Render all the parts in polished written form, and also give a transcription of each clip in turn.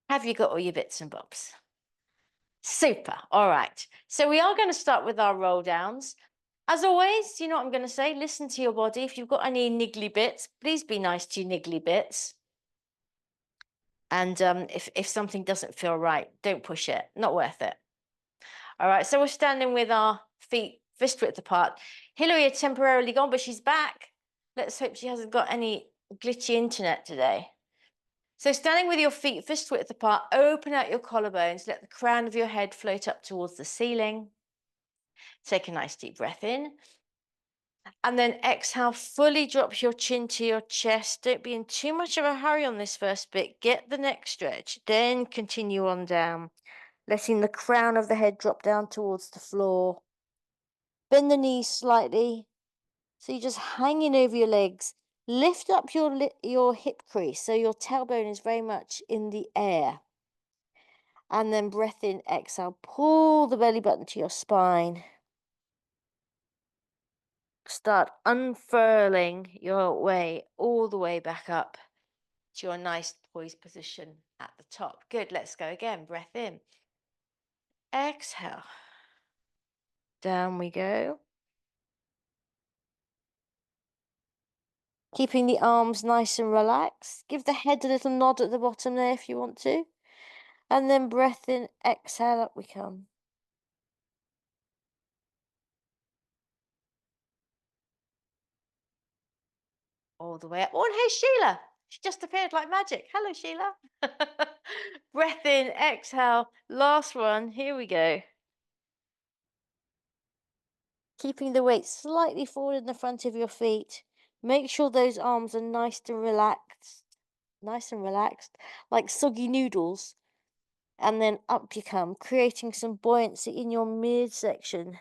Have you got all your bits and bobs? Super. All right. So we are going to start with our roll downs. As always, you know what I'm going to say? Listen to your body. If you've got any niggly bits, please be nice to your niggly bits. And if something doesn't feel right, don't push it. Not worth it. All right. So we're standing with our feet fist width apart. Hillary had temporarily gone, but she's back. Let's hope she hasn't got any glitchy internet today. So standing with your feet fist width apart, open out your collarbones, let the crown of your head float up towards the ceiling. Take a nice deep breath in. And then exhale, fully drop your chin to your chest. Don't be in too much of a hurry on this first bit. Get the neck stretch, then continue on down, letting the crown of the head drop down towards the floor. Bend the knees slightly, so you're just hanging over your legs. Lift up your hip crease, so your tailbone is very much in the air. And then breath in, exhale, pull the belly button to your spine. Start unfurling your way all the way back up to your nice poised position at the top. Good, let's go again. Breath in. Exhale. Down we go. Keeping the arms nice and relaxed. Give the head a little nod at the bottom there if you want to. And then breath in, exhale, up we come. All the way up. Oh, and hey, Sheila. She just appeared like magic. Hello, Sheila. Breath in, exhale. Last one. Here we go. Keeping the weight slightly forward in the front of your feet. Make sure those arms are nice and relaxed. Nice and relaxed, like soggy noodles. And then up you come, creating some buoyancy in your midsection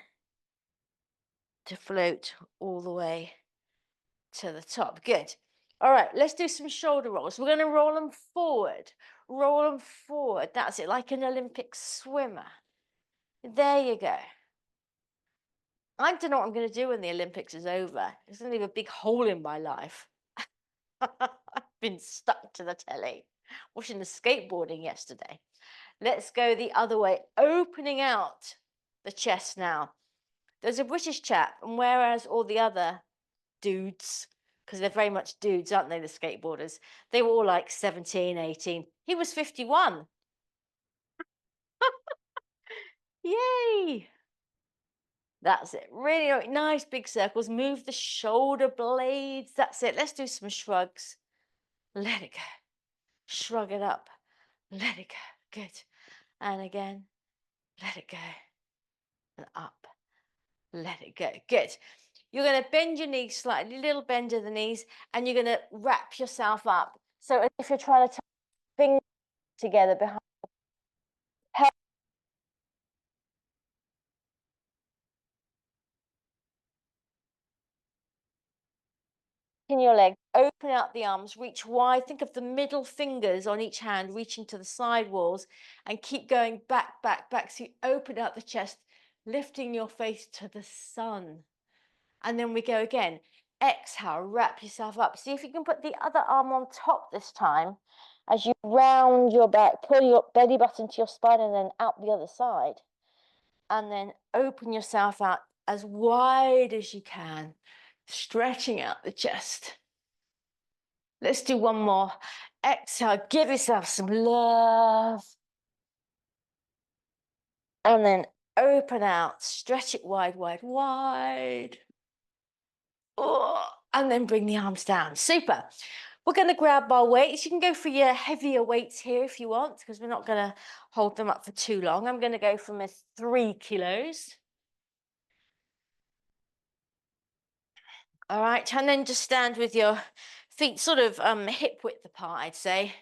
to float all the way to the top. Good. All right, let's do some shoulder rolls. We're going to roll them forward. Roll them forward. That's it, like an Olympic swimmer. There you go. I don't know what I'm going to do when the Olympics is over. It's going to leave a big hole in my life. I've been stuck to the telly, watching the skateboarding yesterday. Let's go the other way, opening out the chest now. There's a British chap, and whereas all the other dudes, because they're very much dudes, aren't they, the skateboarders? They were all like 17, 18. He was 51. Yay! That's it. Really nice big circles. Move the shoulder blades. That's it. Let's do some shrugs. Let it go. Shrug it up. Let it go. Good. And again, let it go. And up. Let it go. Good. You're going to bend your knees slightly, little bend of the knees, and you're going to wrap yourself up. So if you're trying to tie fingers together behind in your leg, open out the arms, reach wide. Think of the middle fingers on each hand reaching to the side walls, and keep going back, back, back. So you open out the chest, lifting your face to the sun. And then we go again. Exhale, wrap yourself up. See if you can put the other arm on top this time as you round your back, pull your belly button to your spine and then out the other side. And then open yourself out as wide as you can, stretching out the chest. Let's do one more. Exhale, give yourself some love. And then open out, stretch it wide, wide, wide. Oh, and then bring the arms down. Super. We're going to grab our weights. You can go for your heavier weights here if you want, because we're not going to hold them up for too long. I'm going to go from 3 kilos. All right, and then just stand with your feet sort of hip width apart, I'd say.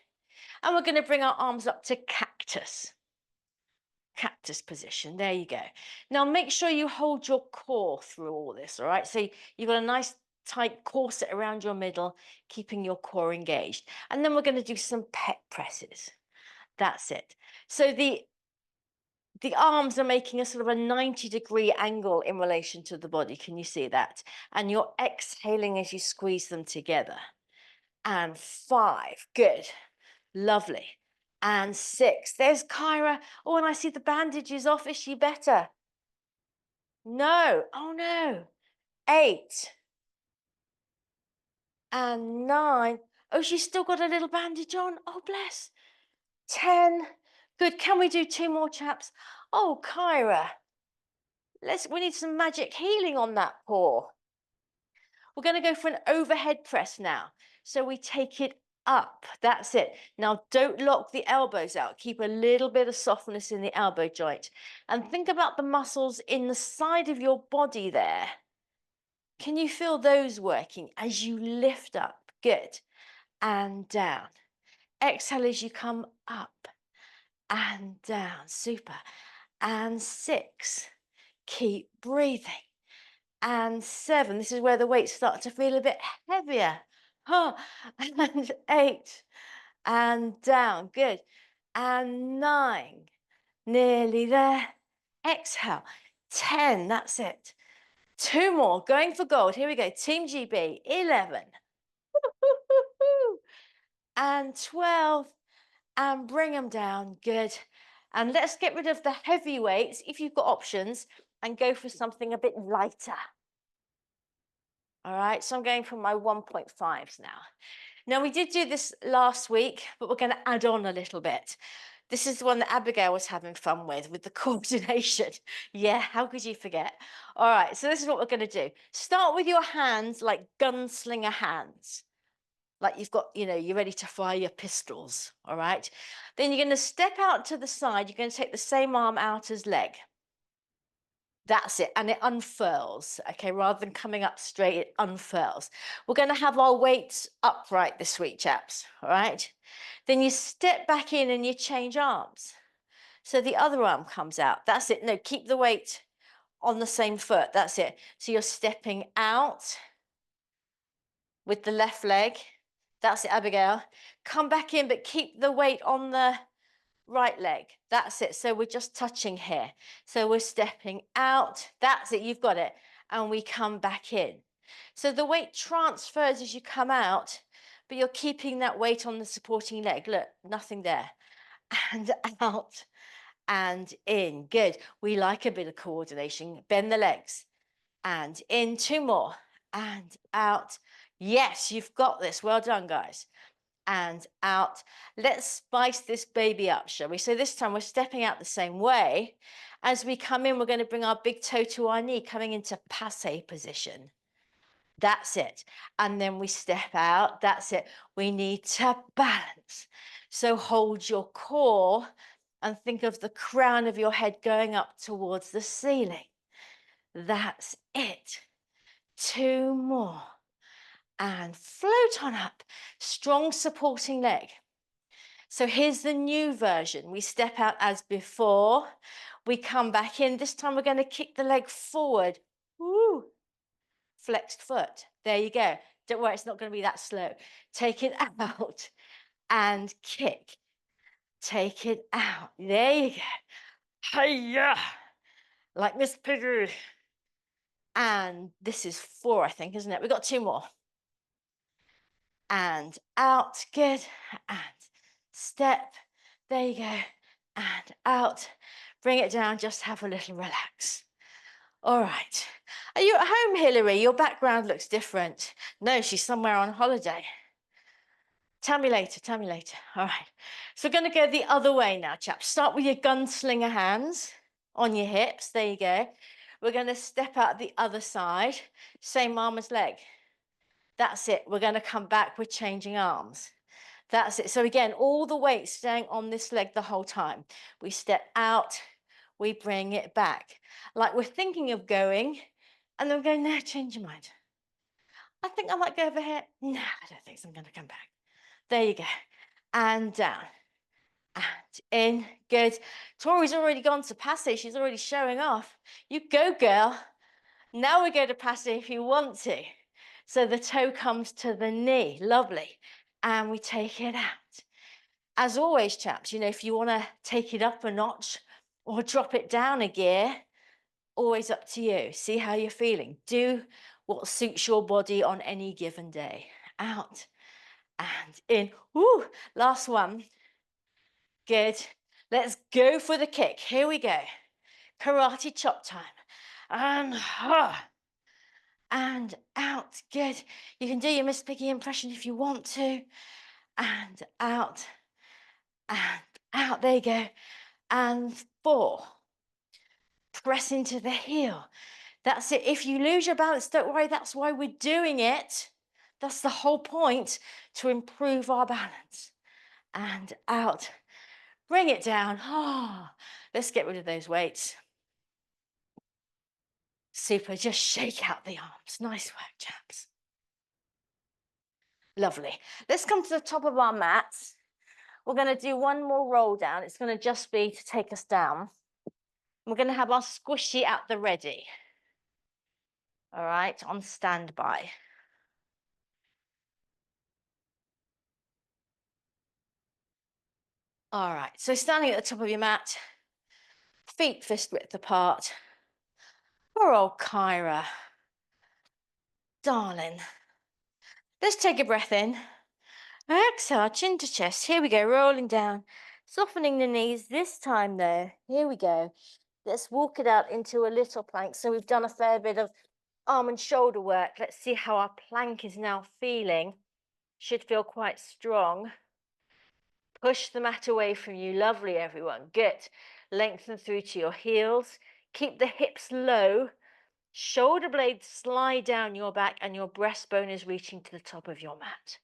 And we're going to bring our arms up to cactus. Cactus position. There you go. Now make sure you hold your core through all this, all right? So you've got a nice tight corset around your middle, keeping your core engaged. And then we're going to do some pec presses. That's it. So the arms are making a sort of a 90-degree angle in relation to the body. Can you see that? And you're exhaling as you squeeze them together. And 5. Good. Lovely. and 6. There's Kyra. Oh, and I see the bandage is off. Is she better? No. Oh, no. 8 and 9. Oh, she's still got a little bandage on. Oh, bless. 10. Good. Can we do 2 more, chaps? Oh, Kyra. We need some magic healing on that paw. We're going to go for an overhead press now. So we take it up. That's it. Now, don't lock the elbows out. Keep a little bit of softness in the elbow joint. And think about the muscles in the side of your body there. Can you feel those working as you lift up? Good. And down. Exhale as you come up and down. Super. And 6. Keep breathing. And 7. This is where the weights start to feel a bit heavier. Oh, and 8. And down. Good. And 9. Nearly there. Exhale. 10. That's it. 2 more. Going for gold. Here we go. Team GB. 11. And 12. And bring them down. Good. And let's get rid of the heavy weights if you've got options and go for something a bit lighter. All right, so I'm going for my 1.5s now. Now, we did do this last week, but we're going to add on a little bit. This is the one that Abigail was having fun with the coordination. Yeah, how could you forget? All right, so this is what we're going to do. Start with your hands like gunslinger hands. Like you've got, you're ready to fire your pistols, all right? Then you're going to step out to the side. You're going to take the same arm out as leg. That's it, and it unfurls, okay? Rather than coming up straight, it unfurls. We're going to have our weights upright this week, chaps, all right? Then you step back in and you change arms. So the other arm comes out. That's it. No, keep the weight on the same foot. That's it. So you're stepping out with the left leg. That's it, Abigail. Come back in, but keep the weight on the right leg. That's it. So we're just touching here. So we're stepping out. That's it. You've got it. And we come back in. So the weight transfers as you come out, but you're keeping that weight on the supporting leg. Look, nothing there. And out and in. Good. We like a bit of coordination. Bend the legs. And in. 2 more. And out. Yes, you've got this. Well done, guys. And out. Let's spice this baby up, shall we? So this time we're stepping out the same way. As we come in, we're going to bring our big toe to our knee, coming into passe position. That's it. And then we step out. That's it. We need to balance. So hold your core and think of the crown of your head going up towards the ceiling. That's it. 2 more. And float on up. Strong supporting leg. So here's the new version. We step out as before. We come back in. This time we're going to kick the leg forward. Woo. Flexed foot. There you go. Don't worry, it's not going to be that slow. Take it out and kick. Take it out. There you go. Hiya. Like Miss Piggy. And this is 4, I think, isn't it? We've got 2 more. And out. Good. And step. There you go. And out. Bring it down. Just have a little relax. All right. Are you at home, Hilary? Your background looks different. No, she's somewhere on holiday. Tell me later. Tell me later. All right. So we're going to go the other way now, chaps. Start with your gunslinger hands on your hips. There you go. We're going to step out the other side. Same arm as leg. That's it. We're going to come back. We're changing arms. That's it. So again, all the weight staying on this leg the whole time. We step out, we bring it back. Like we're thinking of going, and then we're going, no, change your mind. I think I might go over here. No, I don't think so. I'm going to come back. There you go. And down. And in. Good. Tori's already gone to passe. She's already showing off. You go, girl. Now we go to passe if you want to. So the toe comes to the knee. Lovely. And we take it out. As always, chaps, if you want to take it up a notch or drop it down a gear, always up to you. See how you're feeling. Do what suits your body on any given day. Out and in. Woo, last one. Good. Let's go for the kick. Here we go. Karate chop time. And out. Good. You can do your Miss Piggy impression if you want to. And out. And out. There you go. And 4. Press into the heel. That's it. If you lose your balance, don't worry. That's why we're doing it. That's the whole point, to improve our balance. And out. Bring it down. Let's get rid of those weights. Super. Just shake out the arms. Nice work, chaps. Lovely. Let's come to the top of our mats. We're going to do one more roll down. It's going to just be to take us down. We're going to have our squishy at the ready. All right, on standby. All right, so standing at the top of your mat, feet fist width apart. Poor old Kyra. Darling. Let's take a breath in. Exhale, chin to chest. Here we go, rolling down. Softening the knees. This time though, here we go. Let's walk it out into a little plank. So we've done a fair bit of arm and shoulder work. Let's see how our plank is now feeling. Should feel quite strong. Push the mat away from you. Lovely, everyone. Good. Lengthen through to your heels. Keep the hips low. Shoulder blades slide down your back and your breastbone is reaching to the top of your mat.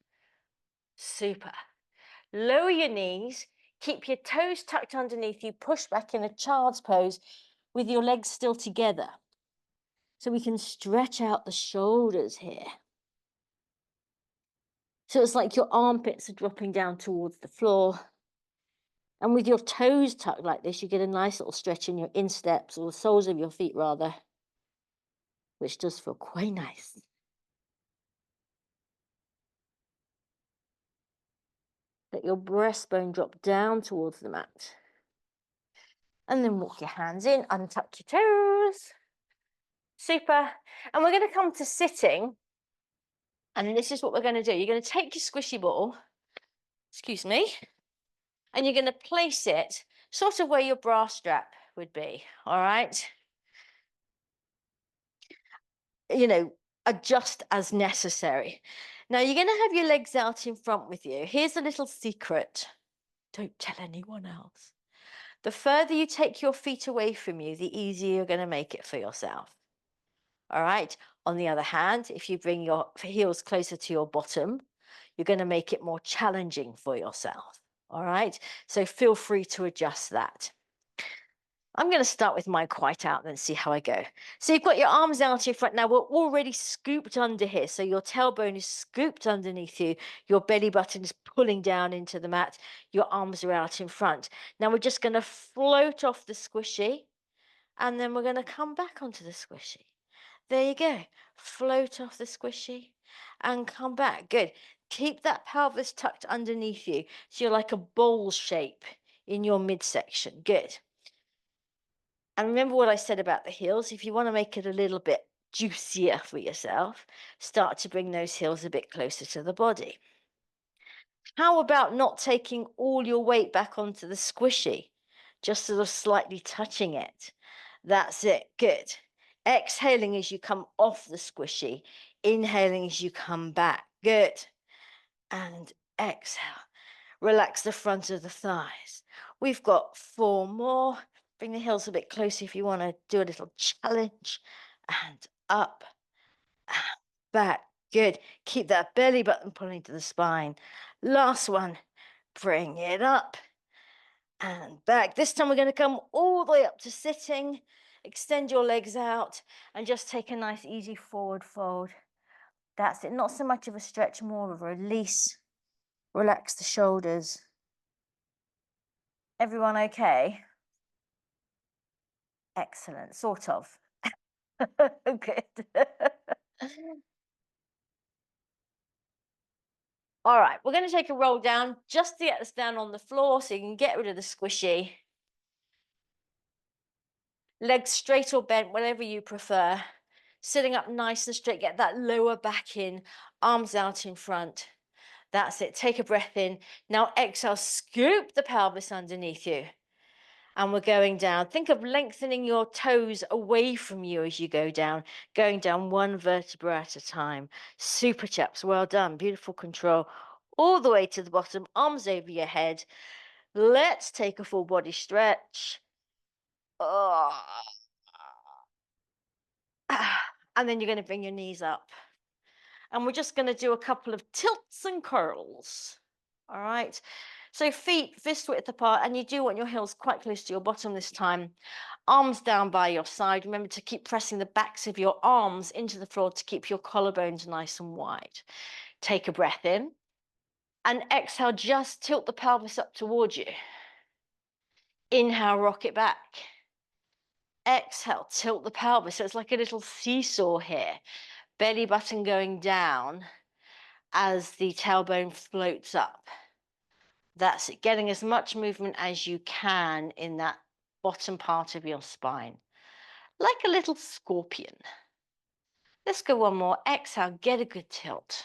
Super. Lower your knees. Keep your toes tucked underneath you. Push back in a child's pose with your legs still together. So we can stretch out the shoulders here. So it's like your armpits are dropping down towards the floor. And with your toes tucked like this, you get a nice little stretch in your insteps, or the soles of your feet rather, which does feel quite nice. Let your breastbone drop down towards the mat. And then walk your hands in, untuck your toes. Super. And we're going to come to sitting. And this is what we're going to do. You're going to take your squishy ball, excuse me, and you're going to place it sort of where your bra strap would be, all right? You know, adjust as necessary. Now you're going to have your legs out in front with you. Here's a little secret. Don't tell anyone else. The further you take your feet away from you, the easier you're going to make it for yourself. All right. On the other hand, if you bring your heels closer to your bottom, you're going to make it more challenging for yourself. All right. So feel free to adjust that. I'm going to start with mine quite out and see how I go. So you've got your arms out in front. Now we're already scooped under here. So your tailbone is scooped underneath you. Your belly button is pulling down into the mat. Your arms are out in front. Now we're just going to float off the squishy. And then we're going to come back onto the squishy. There you go. Float off the squishy and come back. Good. Keep that pelvis tucked underneath you. So you're like a bowl shape in your midsection. Good. And remember what I said about the heels. If you want to make it a little bit juicier for yourself, start to bring those heels a bit closer to the body. How about not taking all your weight back onto the squishy, just sort of slightly touching it? That's it. Good. Exhaling as you come off the squishy, inhaling as you come back. Good. And exhale. Relax the front of the thighs. We've got 4 more. Bring the heels a bit closer if you want to do a little challenge. And up and back. Good. Keep that belly button pulling to the spine. Last one. Bring it up and back. This time we're going to come all the way up to sitting. Extend your legs out and just take a nice easy forward fold. That's it. Not so much of a stretch, more of a release. Relax the shoulders. Everyone okay? Excellent, sort of. Good. All right, we're going to take a roll down just to get us down on the floor so you can get rid of the squishy. Legs straight or bent, whatever you prefer. Sitting up nice and straight, get that lower back in, arms out in front. That's it. Take a breath in. Now exhale, scoop the pelvis underneath you. And we're going down. Think of lengthening your toes away from you as you go down, going down one vertebra at a time. Super, chaps. Well done. Beautiful control. All the way to the bottom, arms over your head. Let's take a full body stretch. Oh. And then you're going to bring your knees up. And we're just going to do a couple of tilts and curls. All right. So feet fist width apart, and you do want your heels quite close to your bottom this time. Arms down by your side. Remember to keep pressing the backs of your arms into the floor to keep your collarbones nice and wide. Take a breath in. And exhale, just tilt the pelvis up towards you. Inhale, rock it back. Exhale, tilt the pelvis. So it's like a little seesaw here. Belly button going down as the tailbone floats up. That's it, getting as much movement as you can in that bottom part of your spine, like a little scorpion. Let's go one more. Exhale, get a good tilt.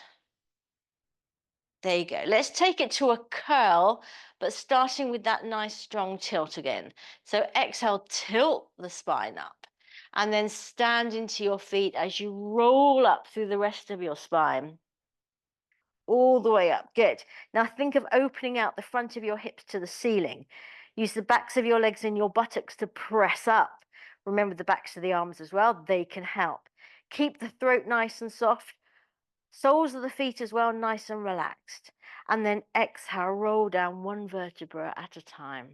There you go. Let's take it to a curl, but starting with that nice strong tilt again. So exhale, tilt the spine up, and then stand into your feet as you roll up through the rest of your spine. All the way up. Good. Now think of opening out the front of your hips to the ceiling. Use the backs of your legs and your buttocks to press up. Remember the backs of the arms as well. They can help. Keep the throat nice and soft. Soles of the feet as well, nice and relaxed. And then exhale, roll down one vertebra at a time.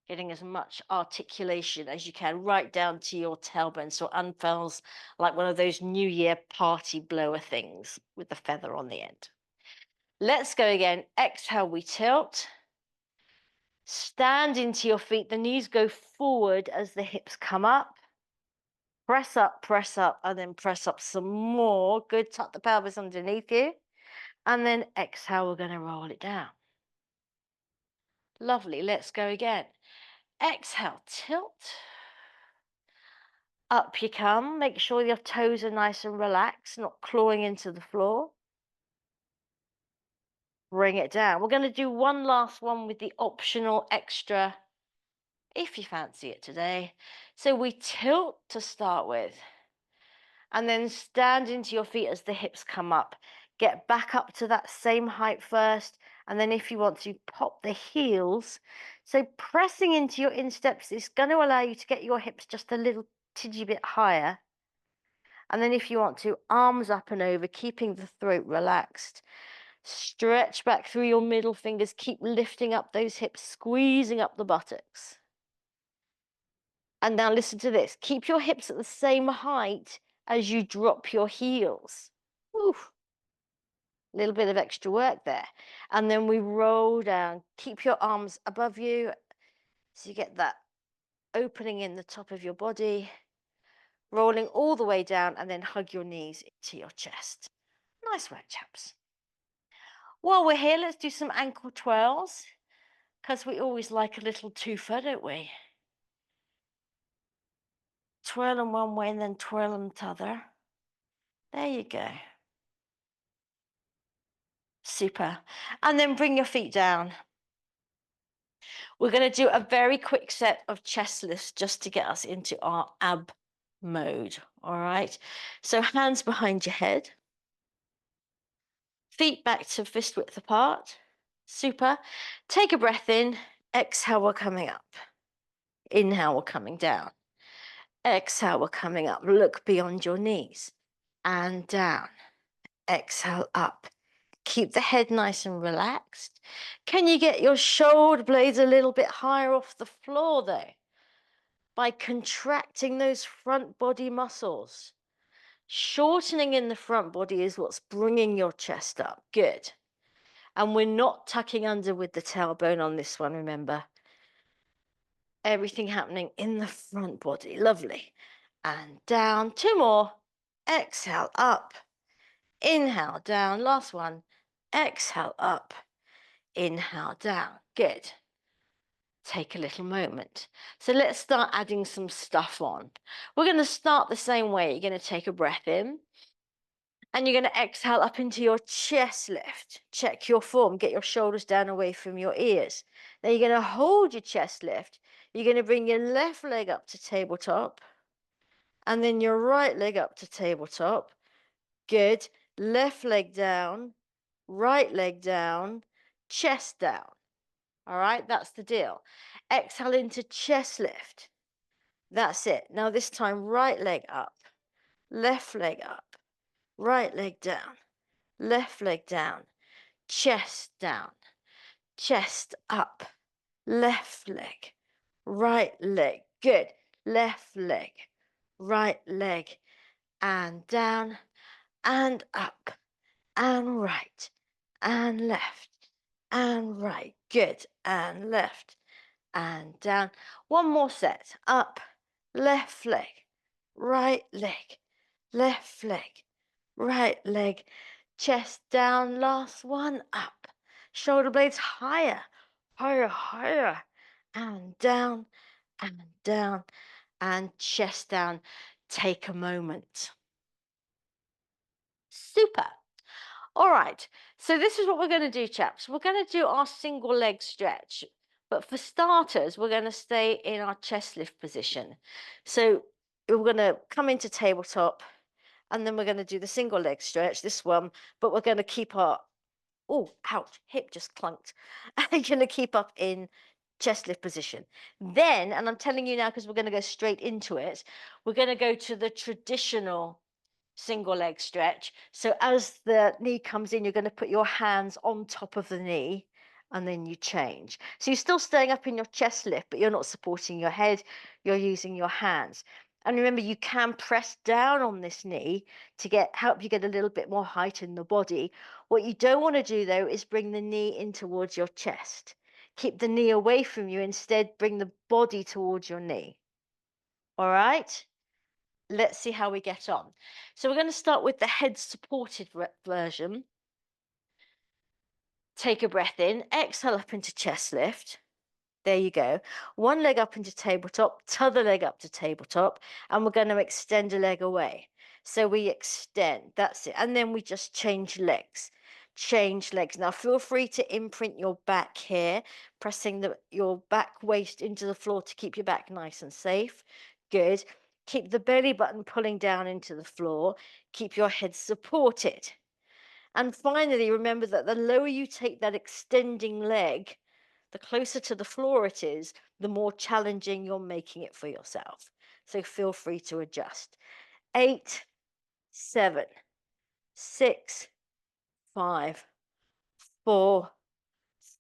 Getting as much articulation as you can right down to your tailbone so it unfurls like one of those New Year party blower things with the feather on the end. Let's go again. Exhale, we tilt. Stand into your feet. The knees go forward as the hips come up. Press up, and then press up some more. Good. Tuck the pelvis underneath you. And then exhale, we're going to roll it down. Lovely. Let's go again. Exhale, tilt. Up you come. Make sure your toes are nice and relaxed, not clawing into the floor. Bring it down. We're going to do one last one with the optional extra if you fancy it today. So we tilt to start with, and then stand into your feet as the hips come up. Get back up to that same height first, and then if you want to, pop the heels. So pressing into your insteps is going to allow you to get your hips just a little tidgy bit higher. And then if you want to, arms up and over, keeping the throat relaxed. Stretch back through your middle fingers. Keep lifting up those hips, squeezing up the buttocks. And now listen to this. Keep your hips at the same height as you drop your heels. Oof. A little bit of extra work there. And then we roll down. Keep your arms above you so you get that opening in the top of your body. Rolling all the way down, and then hug your knees into your chest. Nice work, chaps. While we're here, let's do some ankle twirls, because we always like a little twofer, don't we? Twirl them one way and then twirl them the other. There you go. Super. And then bring your feet down. We're going to do a very quick set of chest lifts just to get us into our ab mode. All right. So hands behind your head. Feet back to fist width apart. Super. Take a breath in. Exhale, we're coming up. Inhale, we're coming down. Exhale, we're coming up. Look beyond your knees. And down. Exhale, up. Keep the head nice and relaxed. Can you get your shoulder blades a little bit higher off the floor though? By contracting those front body muscles. Shortening in the front body is what's bringing your chest up. Good. And we're not tucking under with the tailbone on this one, remember. Everything happening in the front body. Lovely. And down. Two more. Exhale, up. Inhale, down. Last one. Exhale, up. Inhale, down. Good. Take a little moment. So let's start adding some stuff on. We're going to start the same way. You're going to take a breath in. And you're going to exhale up into your chest lift. Check your form. Get your shoulders down away from your ears. Now you're going to hold your chest lift. You're going to bring your left leg up to tabletop. And then your right leg up to tabletop. Good. Left leg down. Right leg down. Chest down. All right, that's the deal. Exhale into chest lift. That's it. Now this time, right leg up. Left leg up. Right leg down. Left leg down, chest down, chest up, left leg, right leg. Good. Left leg, right leg, and down, and up, and right, and left, and right. Good. And left, and down. One more set. Up, left leg, right leg, left leg, right leg, chest down. Last one. Up, shoulder blades higher, higher, higher, and down, and chest down. Take a moment. Super. All right, so this is what we're going to do, chaps. We're going to do our single leg stretch. But for starters, we're going to stay in our chest lift position. So we're going to come into tabletop, and then we're going to do the single leg stretch, this one, but we're going to keep our, oh, ouch, hip just clunked. I'm going to keep up in chest lift position. Then, and I'm telling you now because we're going to go straight into it, we're going to go to the traditional single leg stretch. So as the knee comes in, you're going to put your hands on top of the knee and then you change. So you're still staying up in your chest lift, but you're not supporting your head, you're using your hands. And remember, you can press down on this knee to help you get a little bit more height in the body. What you don't want to do though is bring the knee in towards your chest. Keep the knee away from you. Instead, bring the body towards your knee. All right? Let's see how we get on. So we're going to start with the head supported version. Take a breath in, exhale up into chest lift. There you go. One leg up into tabletop, t'other leg up to tabletop, and we're going to extend a leg away. So we extend, that's it. And then we just change legs. Change legs. Now feel free to imprint your back here, pressing your back waist into the floor to keep your back nice and safe. Good. Keep the belly button pulling down into the floor. Keep your head supported. And finally, remember that the lower you take that extending leg, the closer to the floor it is, the more challenging you're making it for yourself. So feel free to adjust. 8, 7, 6, 5, 4,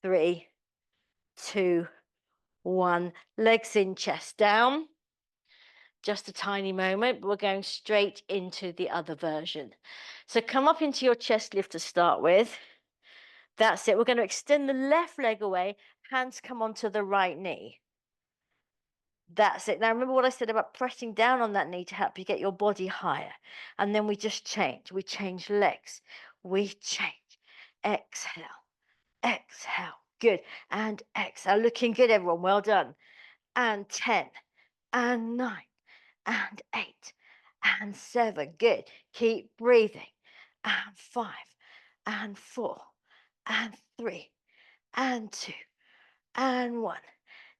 3, 2, 1. Legs in, chest down. Just a tiny moment, but we're going straight into the other version. So come up into your chest lift to start with. That's it. We're going to extend the left leg away. Hands come onto the right knee. That's it. Now remember what I said about pressing down on that knee to help you get your body higher. And then we just change. We change legs. We change. Exhale. Exhale. Good. And exhale. Looking good, everyone. Well done. And 10. And 9. And 8. And 7. Good. Keep breathing. And 5. And 4. And 3. And 2. And 1.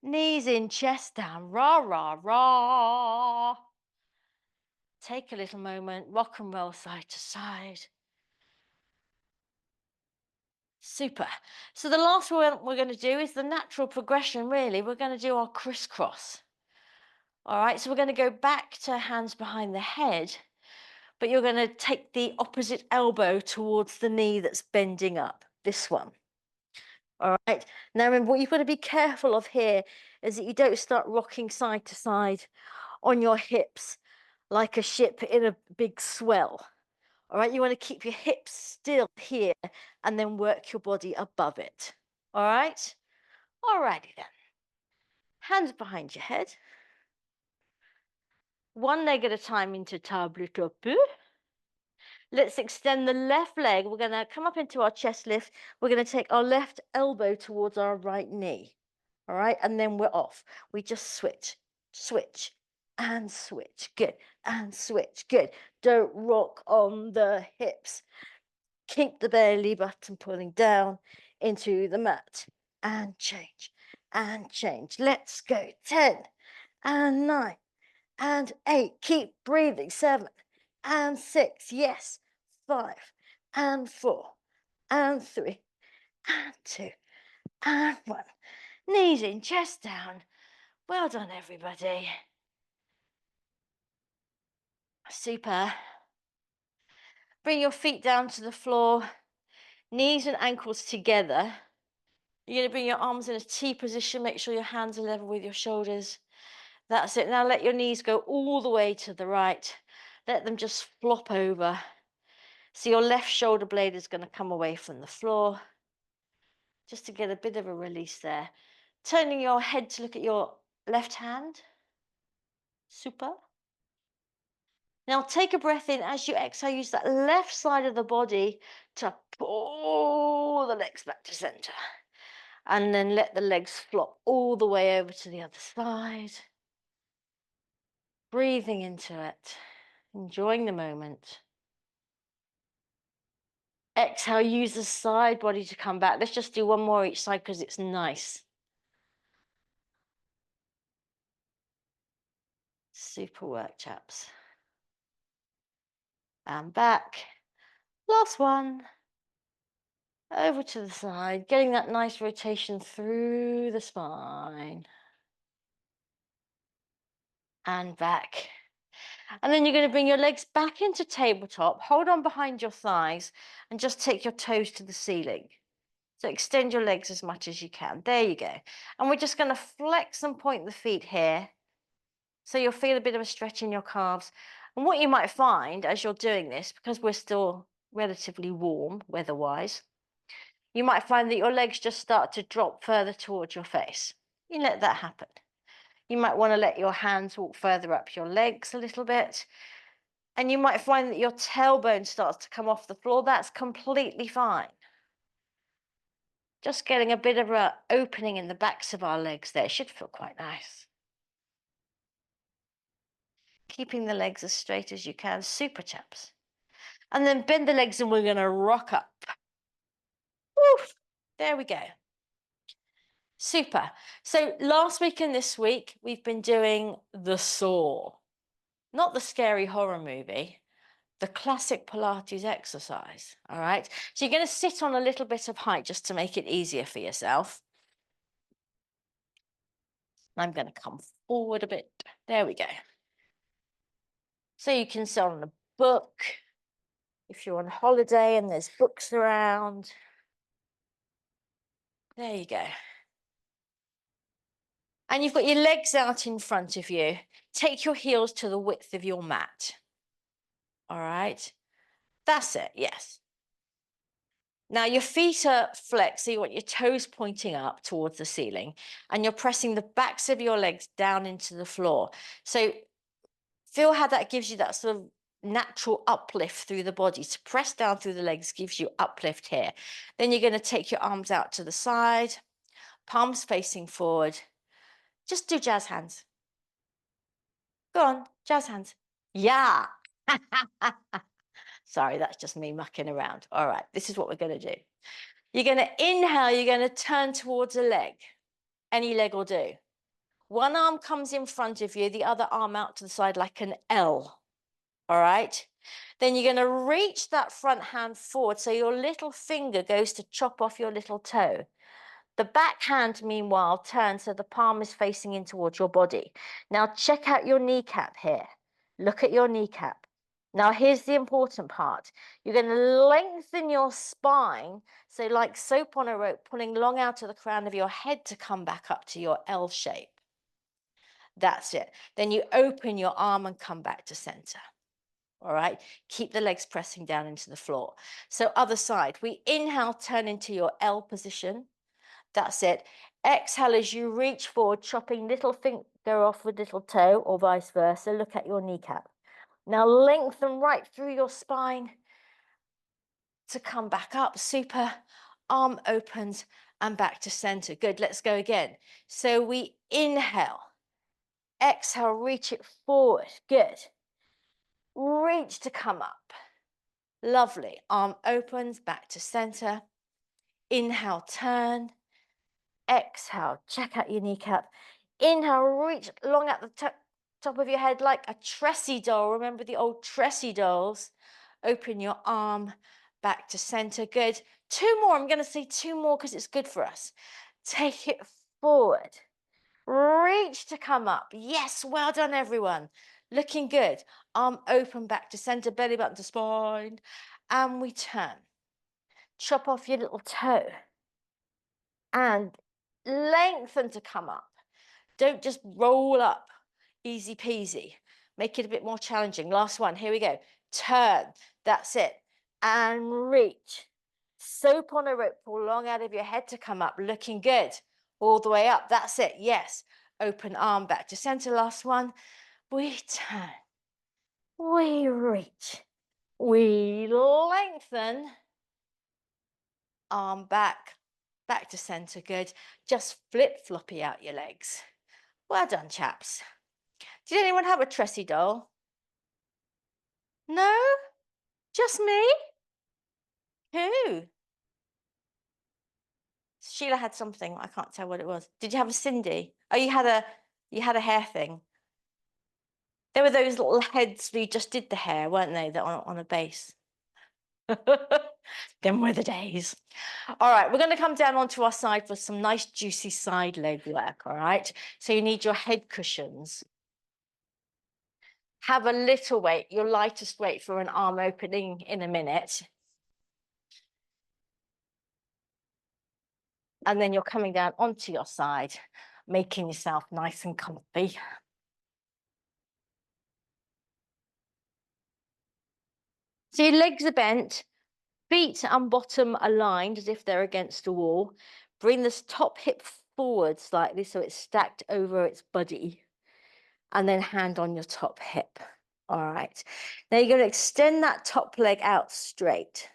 Knees in, chest down. Rah, rah, rah. Take a little moment. Rock and roll side to side. Super. So the last one we're going to do is the natural progression, really. We're going to do our crisscross. All right, so we're going to go back to hands behind the head, but you're going to take the opposite elbow towards the knee that's bending up. This one. All right. Now remember, what you've got to be careful of here is that you don't start rocking side to side on your hips like a ship in a big swell. All right. You want to keep your hips still here and then work your body above it. All right. All righty then. Hands behind your head. One leg at a time into tabletop. Let's extend the left leg. We're going to come up into our chest lift. We're going to take our left elbow towards our right knee. All right, and then we're off. We just switch, switch, and switch. Good. And switch. Good. Don't rock on the hips. Keep the belly button pulling down into the mat. And change. And change. Let's go. 10 and 9 and 8. Keep breathing. 7 and 6. Yes. 5 and 4 and 3 and 2 and 1. Knees in, chest down. Well done, everybody. Super. Bring your feet down to the floor, knees and ankles together. You're going to bring your arms in a T position. Make sure your hands are level with your shoulders. That's it. Now let your knees go all the way to the right. Let them just flop over. So your left shoulder blade is going to come away from the floor, just to get a bit of a release there. Turning your head to look at your left hand. Super. Now take a breath in. As you exhale, use that left side of the body to pull the legs back to center. And then let the legs flop all the way over to the other side. Breathing into it, enjoying the moment. Exhale, use the side body to come back. Let's just do one more each side because it's nice. Super work, chaps. And back. Last one. Over to the side, getting that nice rotation through the spine. And back. And then you're going to bring your legs back into tabletop, hold on behind your thighs, and just take your toes to the ceiling. So extend your legs as much as you can. There you go. And we're just going to flex and point the feet here. So you'll feel a bit of a stretch in your calves. And what you might find as you're doing this, because we're still relatively warm weather-wise, you might find that your legs just start to drop further towards your face. You let that happen. You might want to let your hands walk further up your legs a little bit. And you might find that your tailbone starts to come off the floor. That's completely fine. Just getting a bit of an opening in the backs of our legs there. It should feel quite nice. Keeping the legs as straight as you can. Super, chaps. And then bend the legs and we're going to rock up. Woof. There we go. Super. So last week and this week, we've been doing the Saw. Not the scary horror movie, the classic Pilates exercise, all right? So you're going to sit on a little bit of height just to make it easier for yourself. I'm going to come forward a bit. There we go. So you can sit on a book if you're on holiday and there's books around. There you go. And you've got your legs out in front of you. Take your heels to the width of your mat. All right? That's it, yes. Now your feet are flexed, so you want your toes pointing up towards the ceiling, and you're pressing the backs of your legs down into the floor. So feel how that gives you that sort of natural uplift through the body. To press down through the legs gives you uplift here. Then you're going to take your arms out to the side, palms facing forward. Just do jazz hands. Go on, jazz hands. Yeah. Sorry, that's just me mucking around. All right, this is what we're going to do. You're going to inhale, you're going to turn towards a leg. Any leg will do. One arm comes in front of you, the other arm out to the side like an L. All right? Then you're going to reach that front hand forward so your little finger goes to chop off your little toe. The back hand, meanwhile, turns so the palm is facing in towards your body. Now check out your kneecap here. Look at your kneecap. Now here's the important part. You're going to lengthen your spine, so like soap on a rope, pulling long out of the crown of your head to come back up to your L shape. That's it. Then you open your arm and come back to center. All right, keep the legs pressing down into the floor. So other side, we inhale, turn into your L position. That's it. Exhale as you reach forward, chopping little finger off with little toe or vice versa. Look at your kneecap. Now lengthen right through your spine to come back up. Super. Arm opens and back to center. Good. Let's go again. So we inhale. Exhale, reach it forward. Good. Reach to come up. Lovely. Arm opens back to center. Inhale, turn. Exhale, check out your kneecap. Inhale, reach long at the top of your head like a Tressie doll. Remember the old Tressie dolls? Open your arm back to center. Good. Two more. I'm going to say two more because it's good for us. Take it forward. Reach to come up. Yes, well done, everyone. Looking good. Arm open back to center, belly button to spine. And we turn. Chop off your little toe. And lengthen to come up. Don't just roll up. Easy peasy. Make it a bit more challenging. Last one. Here we go. Turn. That's it. And reach. Soap on a rope. Pull long out of your head to come up. Looking good. All the way up. That's it. Yes. Open arm back to center. Last one. We turn. We reach. We lengthen. Arm back. Back to center. Good. Just flip floppy out your legs. Well done, chaps. Did anyone have a Tressie doll? No? Just me? Who? Sheila had something. I can't tell what it was. Did you have a Cindy? Oh, you had a hair thing. There were those little heads where you just did the hair, weren't they? That on a base. Them were the days. All right, we're going to come down onto our side for some nice juicy side leg work. All right. So you need your head cushions. Have a little weight, your lightest weight for an arm opening in a minute. And then you're coming down onto your side, making yourself nice and comfy. So your legs are bent, feet and bottom aligned as if they're against a wall. Bring this top hip forward slightly so it's stacked over its body. And then hand on your top hip. All right. Now you're going to extend that top leg out straight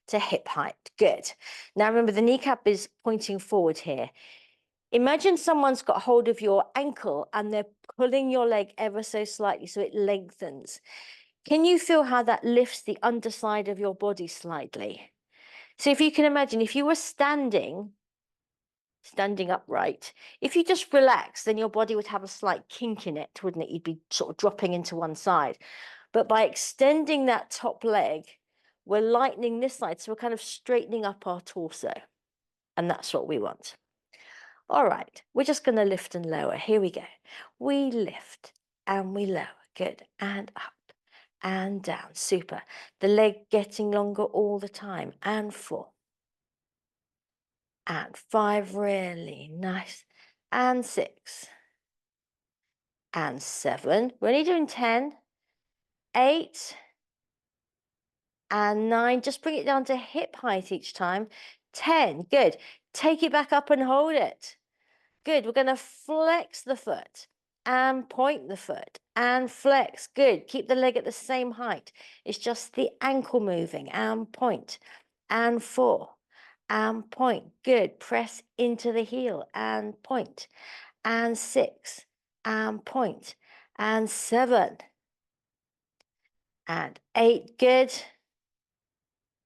to hip height. Good. Now remember, the kneecap is pointing forward here. Imagine someone's got hold of your ankle and they're pulling your leg ever so slightly so it lengthens. Can you feel how that lifts the underside of your body slightly? So if you can imagine, if you were standing upright, if you just relax, then your body would have a slight kink in it, wouldn't it? You'd be sort of dropping into one side. But by extending that top leg, we're lightening this side. So we're kind of straightening up our torso. And that's what we want. All right, we're just going to lift and lower. Here we go. We lift and we lower. Good. And up and down. Super. The leg getting longer all the time. And 4. And 5. Really nice. And 6. And 7. We're only doing 10. 8. And 9. Just bring it down to hip height each time. 10. Good. Take it back up and hold it. Good. We're going to flex the foot and point the foot and flex. Good. Keep the leg at the same height. It's just the ankle moving and point and 4 and point. Good. Press into the heel and point and 6 and point and 7 and 8. Good.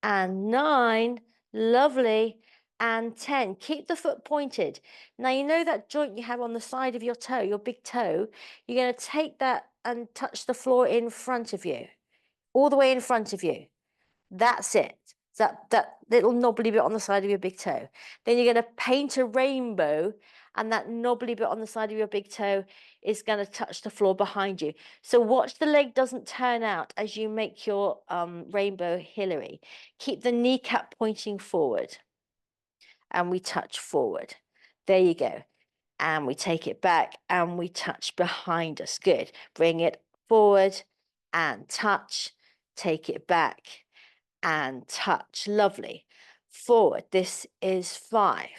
And 9. Lovely. And 10. Keep the foot pointed. Now, you know that joint you have on the side of your toe, your big toe? You're going to take that and touch the floor in front of you, all the way in front of you. That's it. That little knobbly bit on the side of your big toe. Then you're going to paint a rainbow, and that knobbly bit on the side of your big toe is going to touch the floor behind you. So watch the leg doesn't turn out as you make your rainbow Hillary. Keep the kneecap pointing forward. And we touch forward. There you go. And we take it back and we touch behind us. Good. Bring it forward and touch. Take it back and touch. Lovely. Forward. This is 5.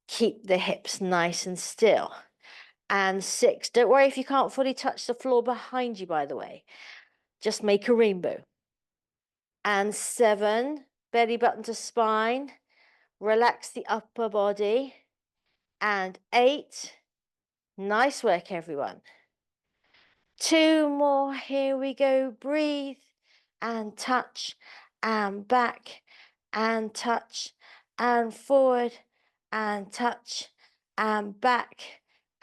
Keep the hips nice and still. And 6. Don't worry if you can't fully touch the floor behind you, by the way. Just make a rainbow. And 7. Belly button to spine. Relax the upper body. And 8. Nice work, everyone. 2 more. Here we go. Breathe and touch and back and touch and forward and touch and back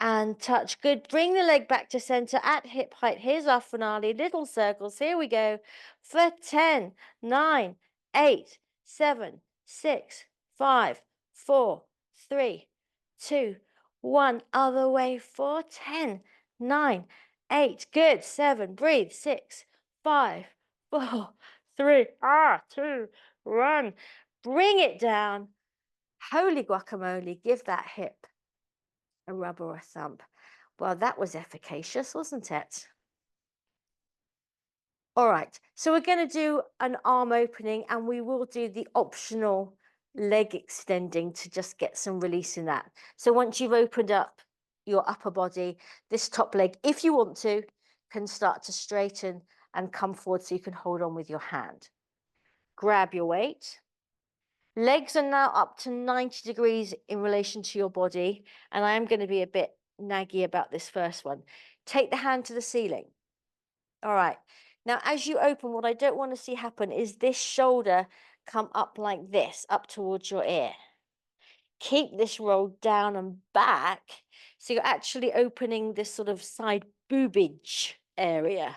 and touch. Good. Bring the leg back to center at hip height. Here's our finale. Little circles. Here we go. For 10, 9, 8, 7, 6, 5, 4, 3, 2, 1. Other way for 10, 9, 8. Good. 7. Breathe. 6, 5, 4, 3, 2, 1. Bring it down. Holy guacamole. Give that hip a rub or a thump. Well, that was efficacious, wasn't it? All right, so we're going to do an arm opening, and we will do the optional leg extending to just get some release in that. So once you've opened up your upper body, this top leg, if you want to, can start to straighten and come forward so you can hold on with your hand. Grab your weight. Legs are now up to 90 degrees in relation to your body, and I am going to be a bit naggy about this first one. Take the hand to the ceiling. All right. Now, as you open, what I don't want to see happen is this shoulder come up like this, up towards your ear. Keep this rolled down and back. So you're actually opening this sort of side boobage area.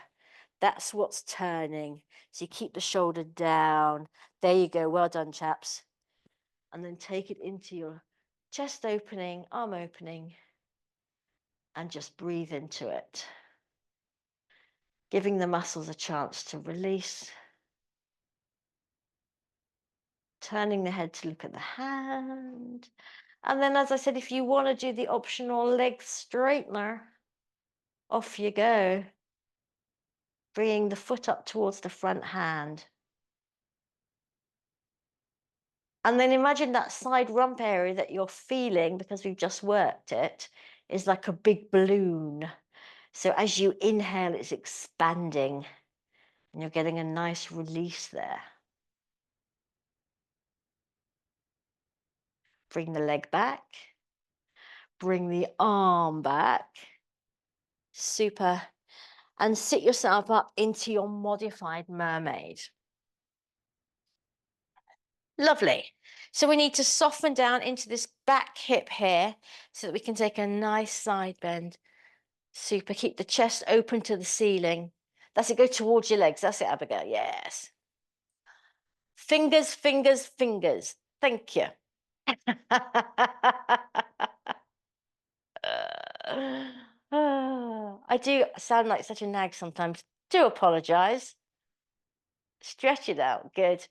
That's what's turning. So you keep the shoulder down. There you go. Well done, chaps. And then take it into your chest opening, arm opening, and just breathe into it. Giving the muscles a chance to release. Turning the head to look at the hand. And then, as I said, if you want to do the optional leg straightener, off you go. Bringing the foot up towards the front hand. And then imagine that side rump area that you're feeling, because we've just worked it, is like a big balloon. So as you inhale, it's expanding, and you're getting a nice release there. Bring the leg back. Bring the arm back. Super. And sit yourself up into your modified mermaid. Lovely. So we need to soften down into this back hip here so that we can take a nice side bend. Super. Keep the chest open to the ceiling. That's it. Go towards your legs. That's it, Abigail. Yes. Fingers, fingers, fingers. Thank you. I do sound like such a nag sometimes. Do apologize. Stretch it out. Good.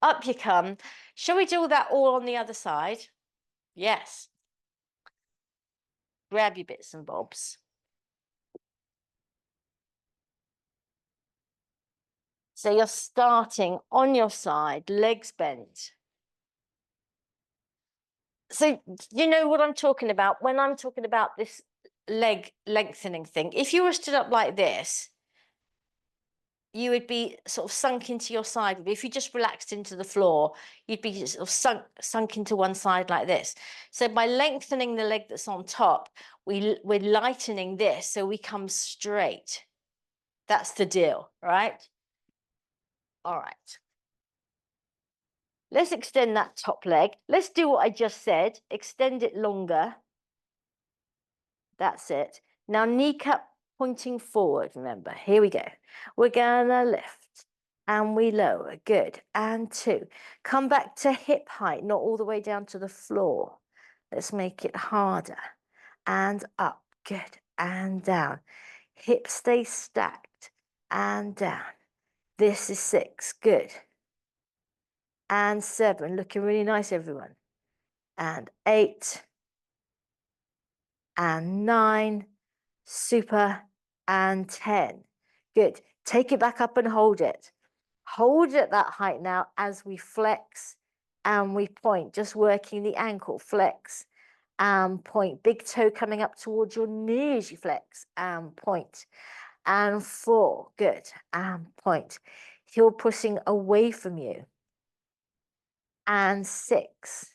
Up you come. Shall we do that all on the other side? Yes. Grab your bits and bobs. So you're starting on your side, legs bent. So you know what I'm talking about when I'm talking about this leg lengthening thing. If you were stood up like this, you would be sort of sunk into your side. If you just relaxed into the floor, you'd be sort of sunk into one side like this. So by lengthening the leg that's on top, we're lightening this so we come straight. That's the deal, right? All right. Let's extend that top leg. Let's do what I just said. Extend it longer. That's it. Now kneecap pointing forward, remember. Here we go. We're gonna lift and we lower. Good. And 2. Come back to hip height, not all the way down to the floor. Let's make it harder. And up. Good. And down. Hips stay stacked. And down. This is 6. Good. And 7. Looking really nice, everyone. And 8. And 9. Super. And 10. Good. Take it back up and hold it. Hold it at that height now as we flex and we point, just working the ankle. Flex and point. Big toe coming up towards your knee as you flex and point. And 4. Good. And point. Heel pushing away from you. And 6.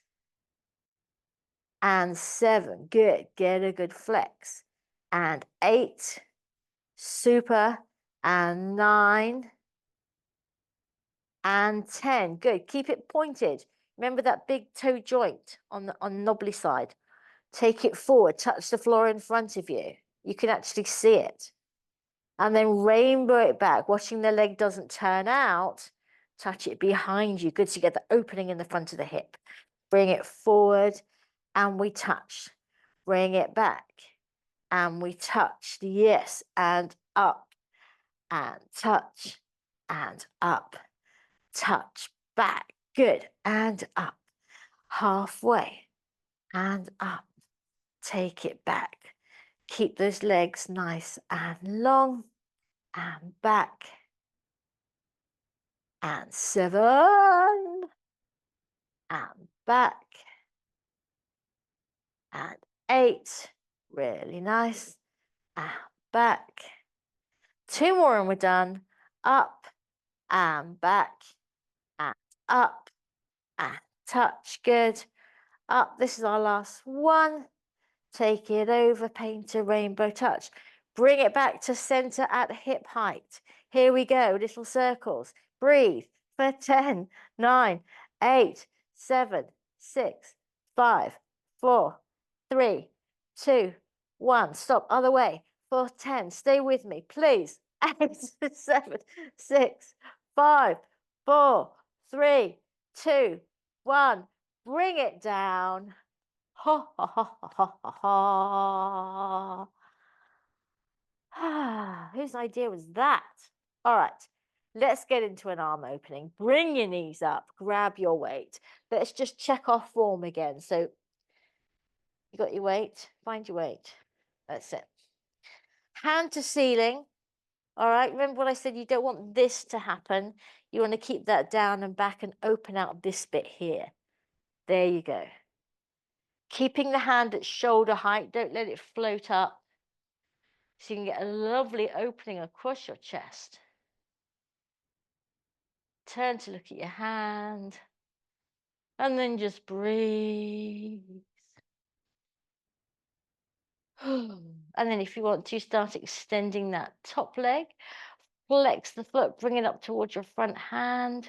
And 7. Good. Get a good flex. and 8. Super. And 9 and 10. Good. Keep it pointed. Remember that big toe joint on the knobbly side. Take it forward. Touch the floor in front of you. You can actually see it. And then rainbow it back. Watching the leg doesn't turn out. Touch it behind you. Good. So you get the opening in the front of the hip. Bring it forward and we touch. Bring it back and we touch. Yes. And up and touch and up. Touch back. Good. And up. Halfway and up. Take it back. Keep those legs nice and long and back. And 7 and back. And 8. Really nice. And back. 2 more and we're done. Up and back and up and touch. Good. Up. This is our last one. Take it over, paint a rainbow touch. Bring it back to center at hip height. Here we go, little circles. Breathe for 10, 9, 8, 7, 6, 5, 4, 3, 2, 1. Stop, other way. For 10, stay with me, please. 8, 7, 6, 5, 4, 3, 2, 1. Bring it down. Ha ha ha ha ha ha. Whose idea was that? All right, let's get into an arm opening. Bring your knees up, grab your weight. Let's just check our form again. So you got your weight, find your weight. That's it. Hand to ceiling. All right, remember what I said? You don't want this to happen. You want to keep that down and back and open out this bit here. There you go. Keeping the hand at shoulder height, don't let it float up. So you can get a lovely opening across your chest. Turn to look at your hand. And then just breathe. And then if you want to, start extending that top leg. Flex the foot, bring it up towards your front hand.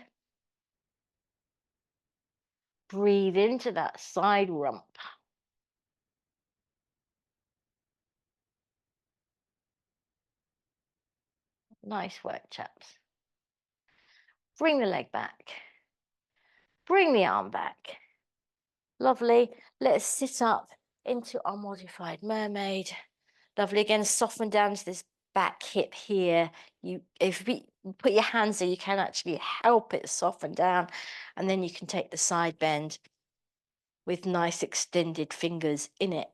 Breathe into that side rump. Nice work, chaps. Bring the leg back. Bring the arm back. Lovely. Let's sit up into our modified mermaid. Lovely. Again, soften down to this back hip here. If you put your hands there, you can actually help it soften down. And then you can take the side bend with nice extended fingers in it.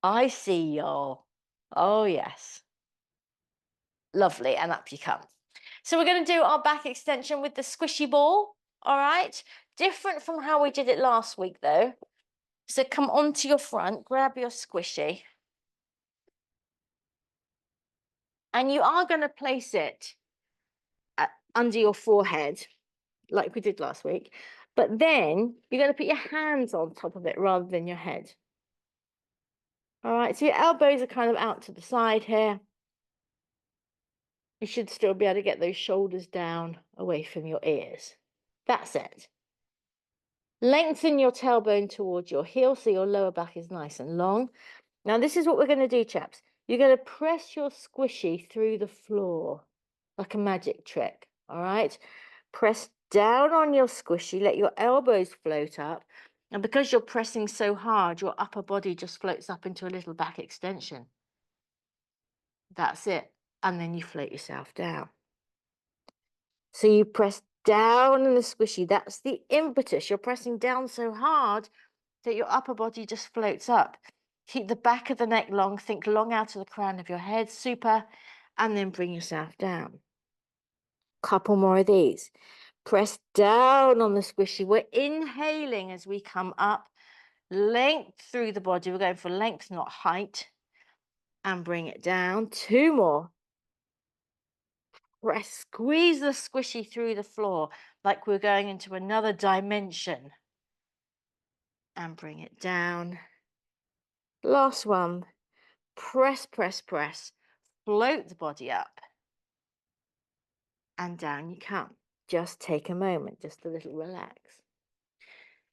I see y'all. Oh, yes. Lovely. And up you come. So we're going to do our back extension with the squishy ball. All right. Different from how we did it last week, though. So come onto your front, grab your squishy. And you are going to place it under your forehead, like we did last week. But then you're going to put your hands on top of it rather than your head. All right, so your elbows are kind of out to the side here. You should still be able to get those shoulders down away from your ears. That's it. Lengthen your tailbone towards your heel so your lower back is nice and long. Now, this is what we're going to do, chaps. You're going to press your squishy through the floor like a magic trick, all right? Press down on your squishy, let your elbows float up. And because you're pressing so hard, your upper body just floats up into a little back extension. That's it. And then you float yourself down. So you press down in the squishy. That's the impetus. You're pressing down so hard that your upper body just floats up. Keep the back of the neck long. Think long out of the crown of your head. Super. And then bring yourself down. Couple more of these. Press down on the squishy. We're inhaling as we come up. Length through the body. We're going for length, not height. And bring it down. 2 more. Press, squeeze the squishy through the floor. like we're going into another dimension. And bring it down. Last one. Press, press, press. Float the body up. And down you come. Just take a moment, just a little relax.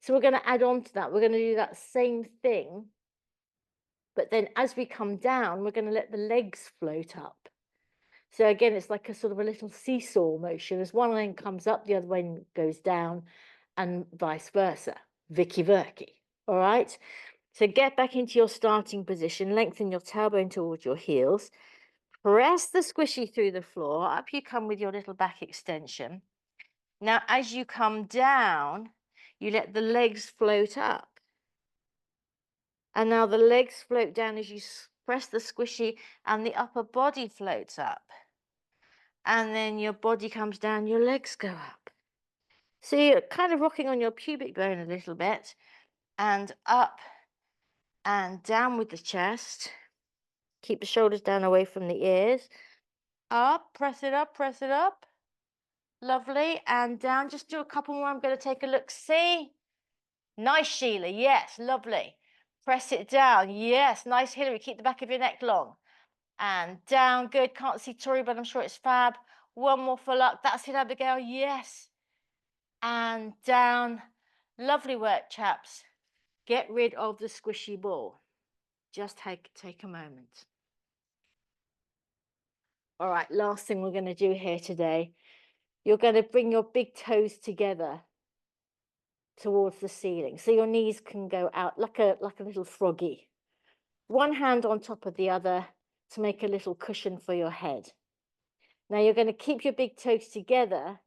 So we're going to add on to that. We're going to do that same thing. But then as we come down, we're going to let the legs float up. So again, it's like a sort of a little seesaw motion. As one leg comes up, the other one goes down, and vice versa. Vicky Verky. All right? So get back into your starting position, lengthen your tailbone towards your heels, press the squishy through the floor, up you come with your little back extension. Now, as you come down, you let the legs float up. And now the legs float down as you press the squishy and the upper body floats up. And then your body comes down, your legs go up. So you're kind of rocking on your pubic bone a little bit, and up and down with the chest. Keep the shoulders down away from the ears. Up, press it up, press it up. Lovely. And down. Just do a couple more. I'm going to take a look. See? Nice, Sheila. Yes, lovely. Press it down. Yes, nice, Hillary. Keep the back of your neck long. And down. Good. Can't see Tori, but I'm sure it's fab. One more for luck. That's it, Abigail. Yes. And down. Lovely work, chaps. Get rid of the squishy ball. Just take a moment. All right, last thing we're going to do here today. You're going to bring your big toes together towards the ceiling. So your knees can go out like a little froggy. One hand on top of the other to make a little cushion for your head. Now you're going to keep your big toes together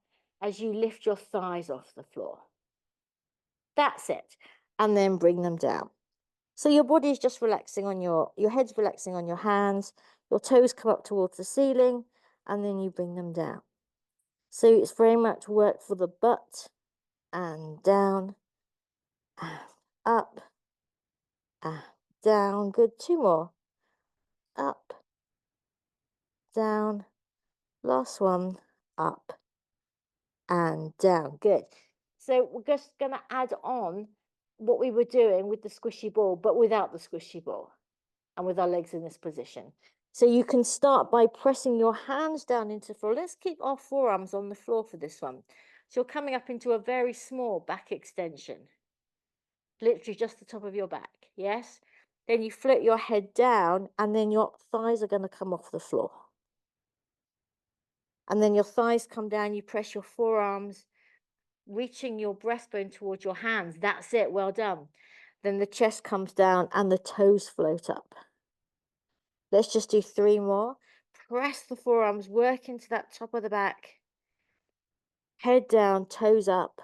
as you lift your thighs off the floor. That's it. And then bring them down. So your body is just relaxing on your head's relaxing on your hands, your toes come up towards the ceiling, and then you bring them down. So it's very much work for the butt, and down, and up, and down. Good. Two more. Up, down. Last one. Up and down. Good. So we're just going to add on what we were doing with the squishy ball, but without the squishy ball, and with our legs in this position. So you can start by pressing your hands down into the floor. Let's keep our forearms on the floor for this one. So you're coming up into a very small back extension. Literally just the top of your back, yes? Then you float your head down, and then your thighs are going to come off the floor. And then your thighs come down, you press your forearms, reaching your breastbone towards your hands. That's it, well done. Then the chest comes down and the toes float up. Let's just do 3 more. Press the forearms, work into that top of the back. Head down, toes up.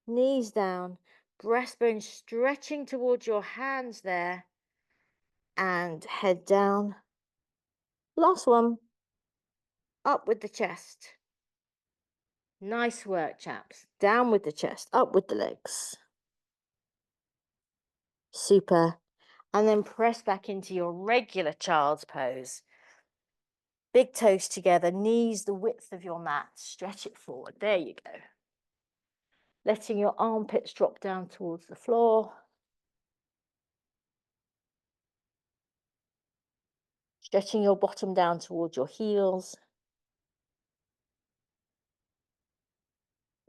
Knees down, breastbone stretching towards your hands there. And head down. Last one. Up with the chest. Nice work, chaps. Down with the chest, up with the legs. Super. And then press back into your regular child's pose. Big toes together, knees the width of your mat. Stretch it forward. There you go. Letting your armpits drop down towards the floor. Stretching your bottom down towards your heels.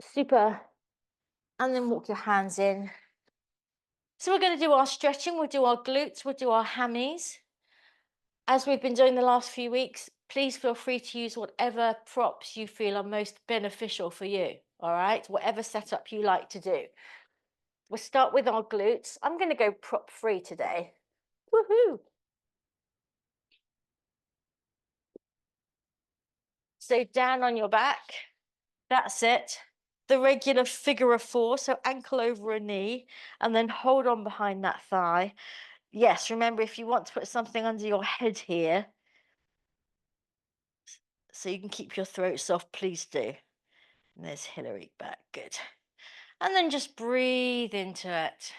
Super. And then walk your hands in. So we're going to do our stretching. We'll do our glutes. We'll do our hammies. As we've been doing the last few weeks, please feel free to use whatever props you feel are most beneficial for you. All right? Whatever setup you like to do. We'll start with our glutes. I'm going to go prop free today. Woohoo! So down on your back. That's it. The regular figure of 4, so ankle over a knee, and then hold on behind that thigh. Yes, remember, if you want to put something under your head here, so you can keep your throat soft, please do. And there's Hillary back, good. And then just breathe into it.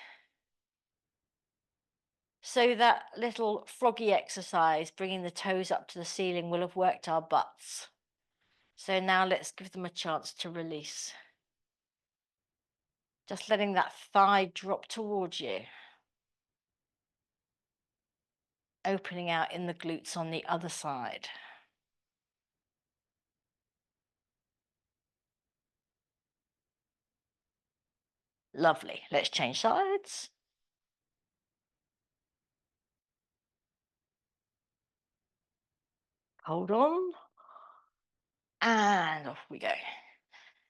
So that little froggy exercise, bringing the toes up to the ceiling, will have worked our butts. So now let's give them a chance to release. Just letting that thigh drop towards you. Opening out in the glutes on the other side. Lovely. Let's change sides. Hold on. And off we go.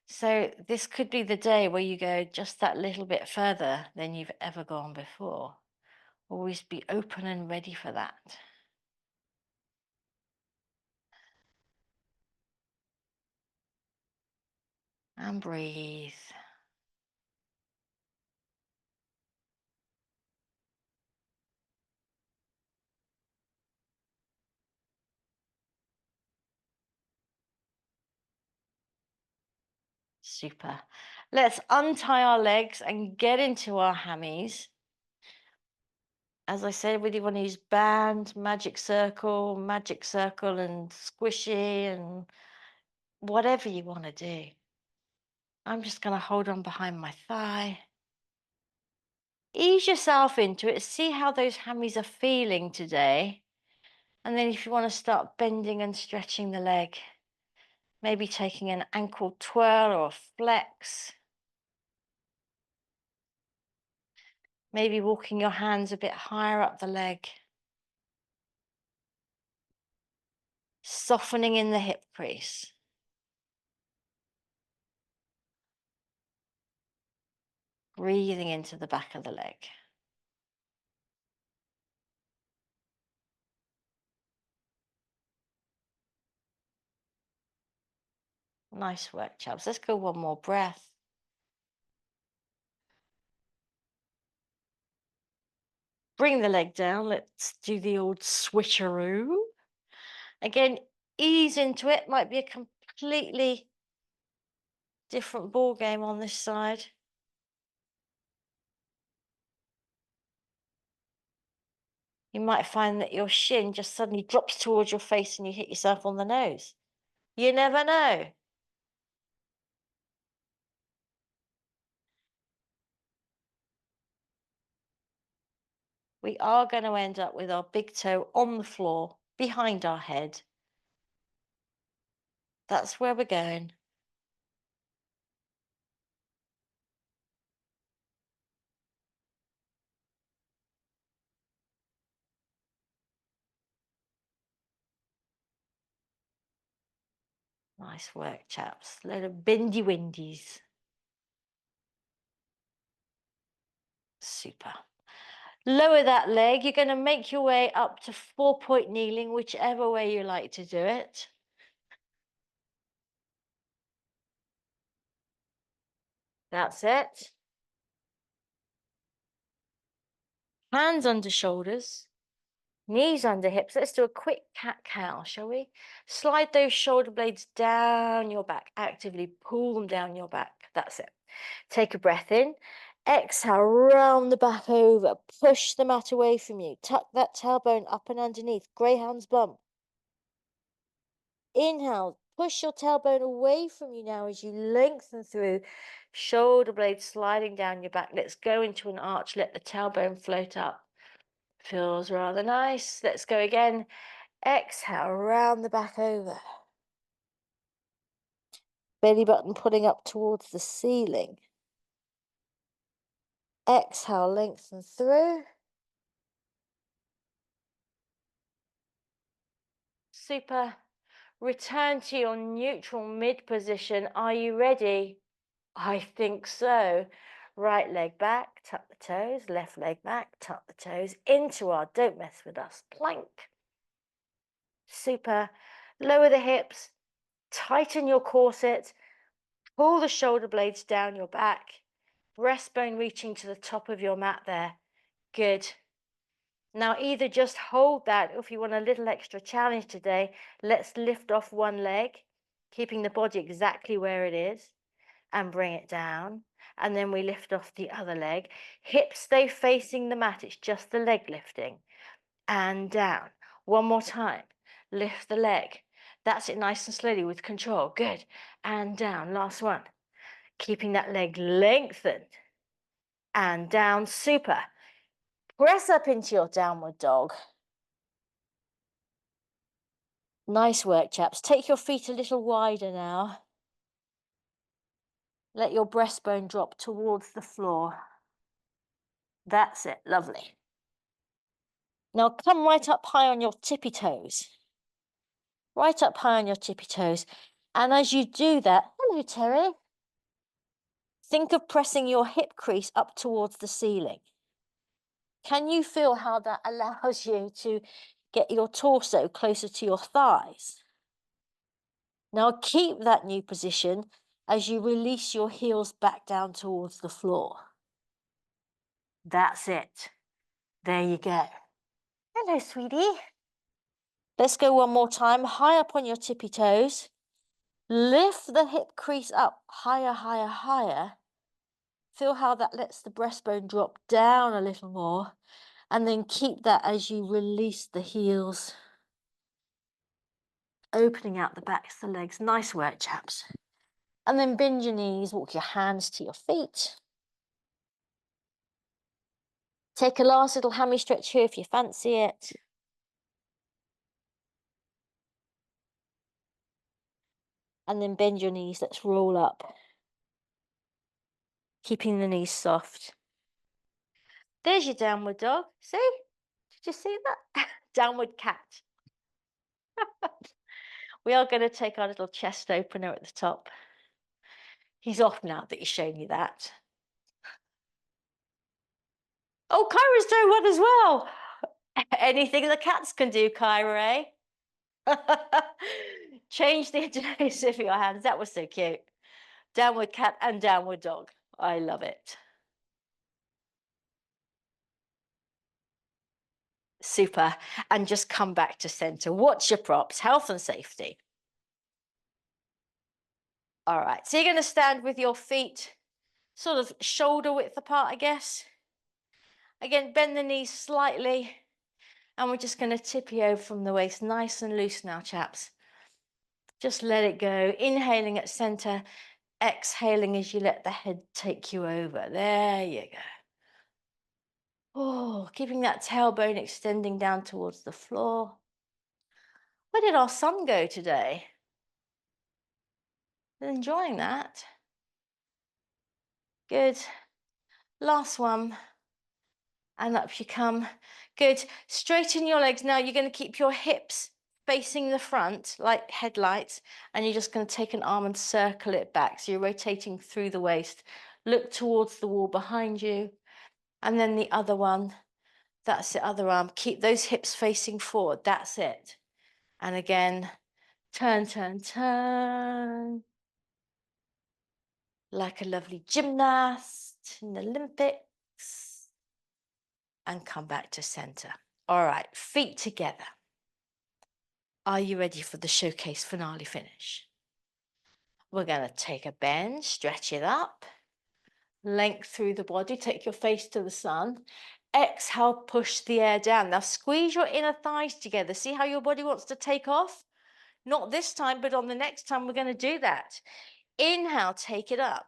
So this could be the day where you go just that little bit further than you've ever gone before. Always be open and ready for that. And breathe. Super. Let's untie our legs and get into our hammies. As I said, whether you want to use band, magic circle, and squishy, and whatever you want to do. I'm just going to hold on behind my thigh. Ease yourself into it. See how those hammies are feeling today. And then if you want to start bending and stretching the leg, maybe taking an ankle twirl or flex. Maybe walking your hands a bit higher up the leg. Softening in the hip crease. Breathing into the back of the leg. Nice work, chaps. Let's go one more breath. Bring the leg down. Let's do the old switcheroo. Again, ease into it. Might be a completely different ball game on this side. You might find that your shin just suddenly drops towards your face and you hit yourself on the nose. You never know. We are going to end up with our big toe on the floor behind our head. That's where we're going. Nice work, chaps. Load of bendy windies. Super. Lower that leg. You're going to make your way up to 4-point kneeling, whichever way you like to do it. That's it. Hands under shoulders, knees under hips. Let's do a quick cat-cow, shall we? Slide those shoulder blades down your back. Actively pull them down your back. That's it. Take a breath in. Exhale, round the back over. Push the mat away from you. Tuck that tailbone up and underneath. Greyhound's bump. Inhale, push your tailbone away from you now as you lengthen through. Shoulder blades sliding down your back. Let's go into an arch. Let the tailbone float up. Feels rather nice. Let's go again. Exhale, round the back over. Belly button pulling up towards the ceiling. Exhale, lengthen through. Super. Return to your neutral mid position. Are you ready? I think so. Right leg back, tuck the toes. Left leg back, tuck the toes. Into our don't mess with us plank. Super. Lower the hips. Tighten your corset. Pull the shoulder blades down your back. Breastbone reaching to the top of your mat there. Good. Now either just hold that, or if you want a little extra challenge today, let's lift off one leg, keeping the body exactly where it is, and bring it down. And then we lift off the other leg. Hips stay facing the mat. It's just the leg lifting. And down. One more time. Lift the leg. That's it, nice and slowly with control. Good. And down, last one. Keeping that leg lengthened. And down, super. Press up into your downward dog. Nice work, chaps. Take your feet a little wider now. Let your breastbone drop towards the floor. That's it, lovely. Now come right up high on your tippy toes. Right up high on your tippy toes. And as you do that, hello, Terry. Think of pressing your hip crease up towards the ceiling. Can you feel how that allows you to get your torso closer to your thighs? Now keep that new position as you release your heels back down towards the floor. That's it. There you go. Hello, sweetie. Let's go one more time. High up on your tippy toes. Lift the hip crease up higher, higher, higher. Feel how that lets the breastbone drop down a little more. And then keep that as you release the heels. Opening out the backs of the legs. Nice work, chaps. And then bend your knees, walk your hands to your feet. Take a last little hammy stretch here if you fancy it. And then bend your knees, let's roll up. Keeping the knees soft. There's your downward dog, see? Did you see that? Downward cat. We are going to take our little chest opener at the top. He's off now that he's shown you that. Oh, Kyra's doing one as well. Anything the cats can do, Kyra, eh? Change the interface of your hands. That was so cute. Downward cat and downward dog. I love it. Super. And just come back to center. Watch your props, health and safety. All right, so you're going to stand with your feet sort of shoulder width apart, I guess. Again, bend the knees slightly. And we're just going to tip you over from the waist, nice and loose now, chaps. Just let it go. Inhaling at center, exhaling as you let the head take you over. There you go. Oh, keeping that tailbone extending down towards the floor. Where did our sun go today? Enjoying that. Good. Last one. And up you come. Good. Straighten your legs. Now you're going to keep your hips facing the front like headlights, and you're just going to take an arm and circle it back. So you're rotating through the waist. Look towards the wall behind you. And then the other one. That's the other arm. Keep those hips facing forward. That's it. And again, turn, turn, turn. Like a lovely gymnast in the Olympics. And come back to center. All right, feet together. Are you ready for the showcase finale finish? We're going to take a bend, stretch it up, length through the body, take your face to the sun. Exhale, push the air down. Now squeeze your inner thighs together. See how your body wants to take off? Not this time, but on the next time we're going to do that. Inhale, take it up.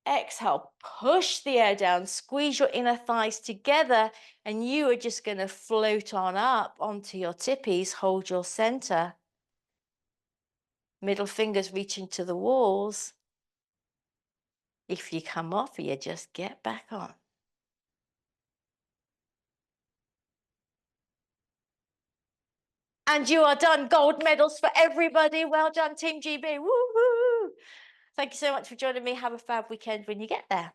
Exhale, push the air down, squeeze your inner thighs together, and you are just going to float on up onto your tippies. Hold your center. Middle fingers reaching to the walls. If you come off, you just get back on. And you are done. Gold medals for everybody. Well done, Team GB. Woo-hoo. Thank you so much for joining me. Have a fab weekend when you get there.